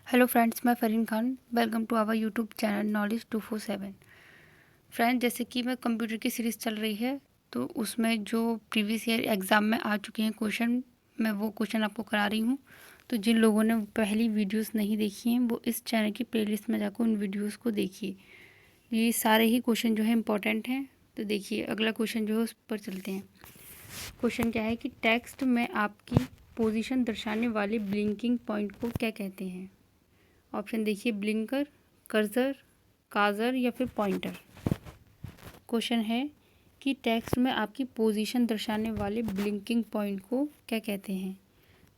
Hello friends, मैं Farheen Khan. Welcome to our YouTube channel knowledge 247। Friends, जैसे कि मैं कंप्यूटर की सीरीज़ चल रही है, तो उसमें जो प्रीवियस ईयर एग्ज़ाम में आ चुके हैं क्वेश्चन, मैं वो क्वेश्चन आपको करा रही हूँ। तो जिन लोगों ने पहली वीडियोस नहीं देखी हैं, वो इस चैनल की प्लेलिस्ट में जाकर उन वीडियोस को देखिए। ये सारे ही क्वेश्चन जो है इम्पोर्टेंट हैं। तो देखिए, अगला क्वेश्चन जो है उस पर चलते हैं। क्वेश्चन क्या है कि टेक्स्ट में आपकी पोजीशन दर्शाने वाले ब्लिंकिंग पॉइंट को क्या कहते हैं। ऑप्शन देखिए, ब्लिंकर, कर्सर, काजर या फिर पॉइंटर। क्वेश्चन है कि टेक्स्ट में आपकी पोजीशन दर्शाने वाले ब्लिंकिंग पॉइंट को क्या कहते हैं।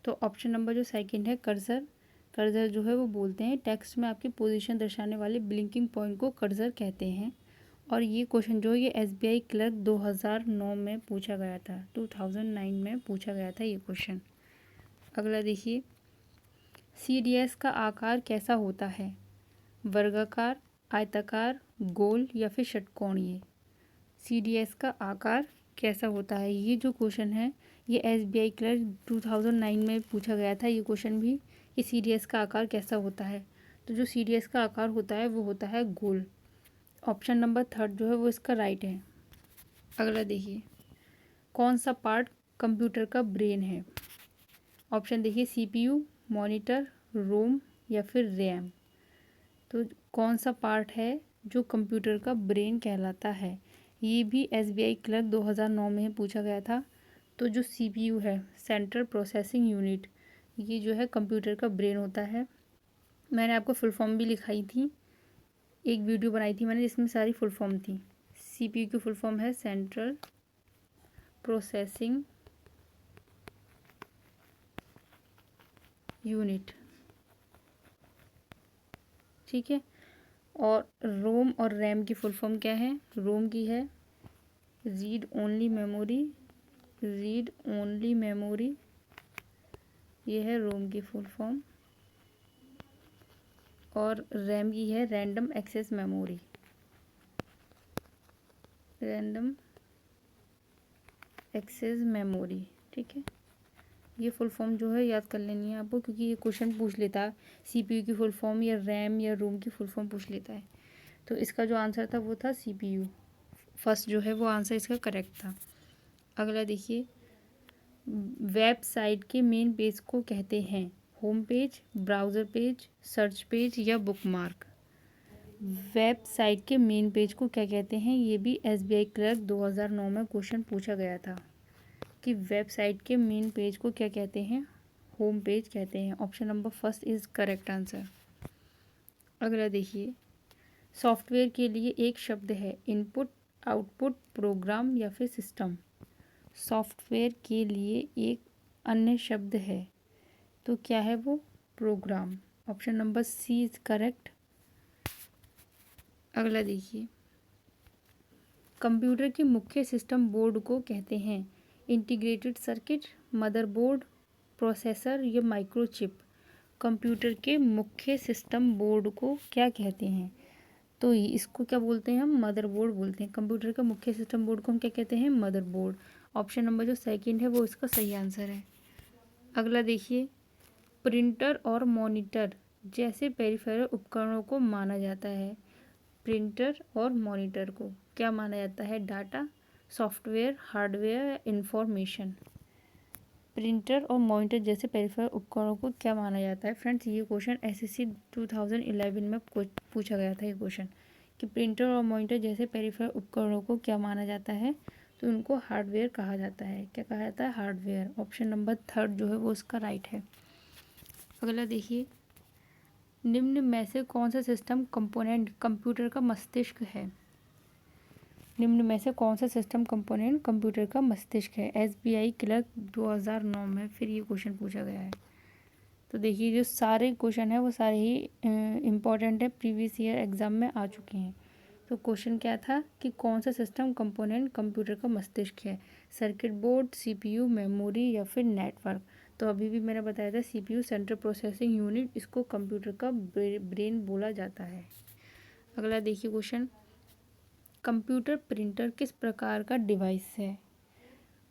तो ऑप्शन नंबर जो सेकंड है, कर्सर। कर्सर जो है वो बोलते हैं टेक्स्ट में आपकी पोजीशन दर्शाने वाले ब्लिंकिंग पॉइंट को कर्सर कहते हैं। और ये क्वेश्चन जो है ये एसबीआई क्लर्क 2009 में पूछा गया था, 2009 में पूछा गया था ये क्वेश्चन। अगला देखिए, सीडीएस का आकार कैसा होता है। वर्गाकार, आयताकार, गोल या फिर षटकोणीय। सीडीएस का आकार कैसा होता है, ये जो क्वेश्चन है ये एसबीआई क्लर्क 2009 में पूछा गया था ये क्वेश्चन भी, कि सीडीएस का आकार कैसा होता है। तो जो सीडीएस का आकार होता है वो होता है गोल। ऑप्शन नंबर थर्ड जो है वो इसका राइट है। अगला देखिए, कौन सा पार्ट कंप्यूटर का ब्रेन है। ऑप्शन देखिए, सीपीयू, मॉनिटर, रोम या फिर रैम। तो कौन सा पार्ट है जो कंप्यूटर का ब्रेन कहलाता है। ये भी एसबीआई क्लर्क 2009 में पूछा गया था। तो जो सीपीयू है, सेंट्रल प्रोसेसिंग यूनिट, ये जो है कंप्यूटर का ब्रेन होता है। मैंने आपको फुल फॉर्म भी लिखाई थी, एक वीडियो बनाई थी मैंने जिसमें सारी फुल फॉर्म थी। सीपीयू की फुल फॉर्म है सेंट्रल प्रोसेसिंग यूनिट, ठीक है। और रोम और रैम की फुल फॉर्म क्या है। रोम की है read only memory, read only memory, ये है रोम की फुल फॉर्म। और रैम की है random access memory, random access memory, ठीक है। ये फुल फॉर्म जो है याद कर लेनी है आपको, क्योंकि ये क्वेश्चन पूछ लेता है सीपीयू की फुल फॉर्म या रैम या रोम की फुल फॉर्म पूछ लेता है। तो इसका जो आंसर था वो था सीपीयू। फर्स्ट जो है वो आंसर इसका करेक्ट था। अगला देखिए, वेबसाइट के मेन पेज को कहते हैं home page, browser page, search page या बुकमार्क। वेबसाइट के मेन पेज को क्या कहते हैं, ये भी एसबीआई क्लर्क 2009 में क्वेश्चन पूछा गया था कि वेबसाइट के मेन पेज को क्या कहते हैं, होम पेज कहते हैं। Option number first is correct answer. अगला देखिए, सॉफ्टवेयर के लिए एक शब्द है इनपुट, आउटपुट, प्रोग्राम या फिर सिस्टम। सॉफ्टवेयर के लिए एक अन्य शब्द है, तो क्या है वो, program. Option number C is correct. अगला देखिए, कंप्यूटर के मुख्य सिस्टम बोर्ड को कहते हैं इंटीग्रेटेड सर्किट, मदरबोर्ड, प्रोसेसर या माइक्रोचिप। कंप्यूटर के मुख्य सिस्टम बोर्ड को क्या कहते हैं, तो इसको क्या बोलते हैं हम, मदरबोर्ड बोलते हैं। कंप्यूटर का मुख्य सिस्टम बोर्ड को हम क्या कहते हैं, मदरबोर्ड। ऑप्शन नंबर जो सेकंड है वो इसका सही आंसर है। अगला देखिए, प्रिंटर और मॉनिटर जैसे पेरिफेरल उपकरणों को माना जाता है। प्रिंटर और मॉनिटर को क्या माना जाता है, डाटा, सॉफ्टवेयर, हार्डवेयर या इंफॉर्मेशन। प्रिंटर और मॉनिटर जैसे पेरिफेरल उपकरणों को क्या माना जाता है। फ्रेंड्स, ये क्वेश्चन एसएससी 2011 में पूछा गया था ये क्वेश्चन, कि प्रिंटर और मॉनिटर जैसे पेरिफेरल उपकरणों को क्या माना जाता है, तो उनको हार्डवेयर कहा जाता है। क्या कहा जाता है, हार्डवेयर। ऑप्शन नंबर थर्ड जो है वो इसका राइट है। अगला देखिए, निम्न में से कौन सा सिस्टम कंपोनेंट कंप्यूटर का मस्तिष्क है। निम्न में से कौन सा सिस्टम कंपोनेंट कंप्यूटर का मस्तिष्क है। एसबीआई क्लर्क 2009 में फिर ये क्वेश्चन पूछा गया है। तो देखिए, जो सारे क्वेश्चन है वो सारे ही इम्पॉर्टेंट है, प्रीवियस ईयर एग्जाम में आ चुके हैं। तो क्वेश्चन क्या था कि कौन सा सिस्टम कंपोनेंट कंप्यूटर का मस्तिष्क है, सर्किट बोर्ड, सीपीयू, मेमोरी या फिर नेटवर्क। तो अभी भी मैंने बताया था सीपीयू, सेंट्रल प्रोसेसिंग यूनिट, इसको कंप्यूटर का ब्रेन बोला जाता है। अगला देखिए क्वेश्चन, कंप्यूटर प्रिंटर किस प्रकार का डिवाइस है।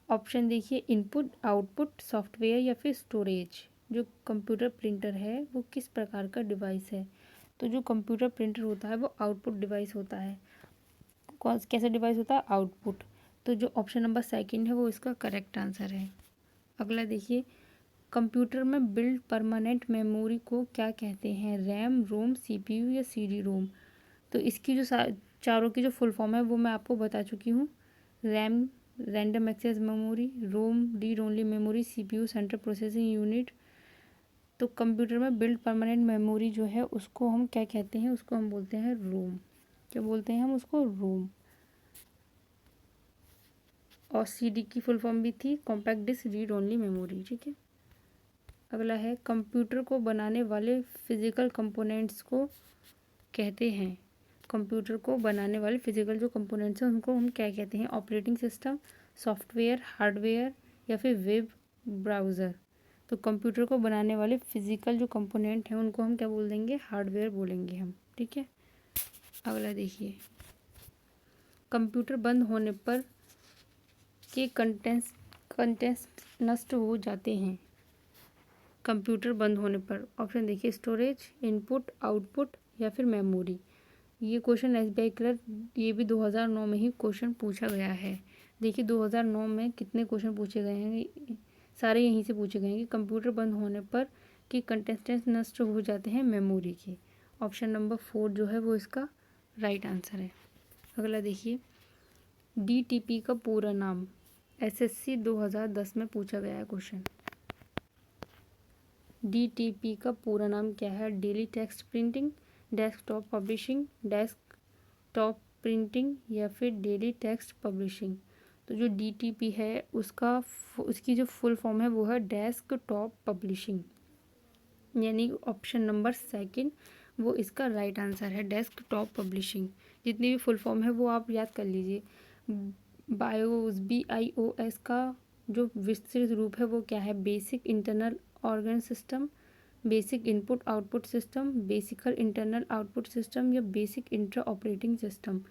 ऑप्शन देखिए, इनपुट, आउटपुट, सॉफ्टवेयर या फिर स्टोरेज। जो कंप्यूटर प्रिंटर है वो किस प्रकार का डिवाइस है? तो जो कंप्यूटर प्रिंटर होता है वो आउटपुट डिवाइस होता है। कैसा डिवाइस होता है? आउटपुट। तो जो ऑप्शन नंबर सेकंड है वो इसका करेक्ट आंसर है। अगला देखिए, कंप्यूटर में बिल्ड परमानेंट मेमोरी को क्या कहते हैं? रैम, रोम, सीपीयू या सीडी रोम? तो इसकी जो चारों की जो फुल फॉर्म है वो मैं आपको बता चुकी हूँ। RAM random access memory, ROM read only memory, CPU central processing unit. तो कंप्यूटर में बिल्ड परमानेंट मेमोरी जो है उसको हम क्या कहते हैं? उसको हम बोलते हैं रोम। क्या बोलते हैं हम उसको? रोम। और सीडी की फुल फॉर्म भी थी compact disc read only memory. ठीक है। अगला है, कंप्यूटर को बनाने वाले फिजिकल कंपोनेंट्स को कहते हैं? कंप्यूटर को बनाने वाले फिजिकल जो कंपोनेंट्स हैं उनको हम क्या कहते हैं? ऑपरेटिंग सिस्टम, सॉफ्टवेयर, हार्डवेयर या फिर वेब ब्राउज़र? तो कंप्यूटर को बनाने वाले फिजिकल जो कंपोनेंट हैं उनको हम क्या बोल देंगे? हार्डवेयर बोलेंगे हम। ठीक है। अगला देखिए, कंप्यूटर बंद होने पर के कंटेंट्स नष्ट हो जाते हैं? कंप्यूटर बंद होने पर ऑप्शन देखिए, स्टोरेज, इनपुट, आउटपुट या फिर मेमोरी। ये क्वेश्चन एसबीआई क्लर्क, ये भी 2009 में ही क्वेश्चन पूछा गया है। देखिए 2009 में कितने क्वेश्चन पूछे गए हैं, सारे यहीं से पूछे गए हैं कि कंप्यूटर बंद होने पर कि कंटेस्टेंट्स नष्ट हो जाते हैं मेमोरी के। ऑप्शन नंबर 4 जो है वो इसका राइट आंसर है। अगला देखिए, डीटीपी का पूरा नाम? एसएससी 2010 में पूछा गया है क्वेश्चन। डीटीपी का पूरा नाम क्या है? Daily text printing, desktop publishing, desktop printing या फिर डेली टेक्स्ट पब्लिशिंग? तो जो डीटीपी है उसकी जो फुल फॉर्म है वो है डेस्कटॉप पब्लिशिंग, यानी ऑप्शन नंबर सेकंड वो इसका राइट आंसर है, डेस्कटॉप पब्लिशिंग। जितनी भी फुल फॉर्म है वो आप याद कर लीजिए। BIOS का जो विस्तृत रूप है वो क्या है? Basic internal organ system, basic input output system, basical internal output system या बेसिक इंटर ऑपरेटिंग सिस्टम?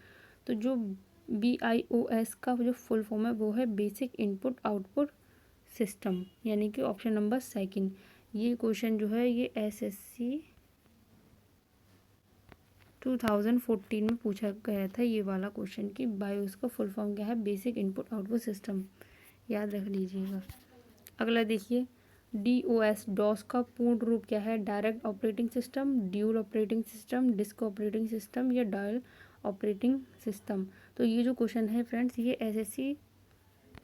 तो जो BIOS का जो फुल फॉर्म है वो है बेसिक इनपुट आउटपुट सिस्टम, यानी कि ऑप्शन नंबर सेकंड। ये क्वेश्चन जो है ये SSC 2014 में पूछा गया था, ये वाला क्वेश्चन कि बायोस का फुल फॉर्म क्या है? बेसिक इनपुट आउटपुट सिस्टम, याद रख लीजिएगा। अगला देखिए, DOS का पूर्ण रूप क्या है? Direct operating system, dual operating system, disk operating system या डायल ऑपरेटिंग सिस्टम? तो ये जो क्वेश्चन है फ्रेंड्स ये SSC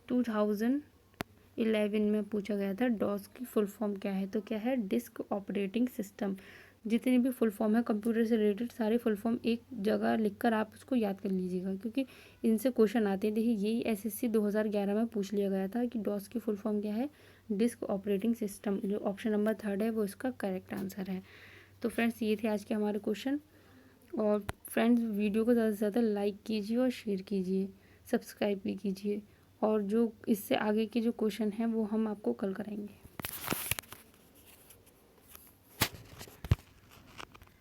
2011 में पूछा गया था। डॉस की फुल फॉर्म क्या है? तो क्या है? Disk operating system. जितनी भी फुल फॉर्म है कंप्यूटर से रिलेटेड सारे फुल फॉर्म एक जगह लिखकर आप उसको याद कर लीजिएगा, क्योंकि इनसे क्वेश्चन आते हैं। देखिए यही SSC 2011 में पूछ लिया गया था कि डॉस की फुल फॉर्म क्या है? Disk operating system. जो ऑप्शन नंबर 3 है वो इसका करेक्ट आंसर है। तो फ्रेंड्स ये थे आज के हमारे क्वेश्चन। और फ्रेंड्स वीडियो को ज़्यादा से ज़्यादा लाइक कीजिए और शेयर कीजिए, सब्सक्राइब भी कीजिए। और जो इससे आगे के जो क्वेश्चन हैं वो हम आपको कल कराएंगे।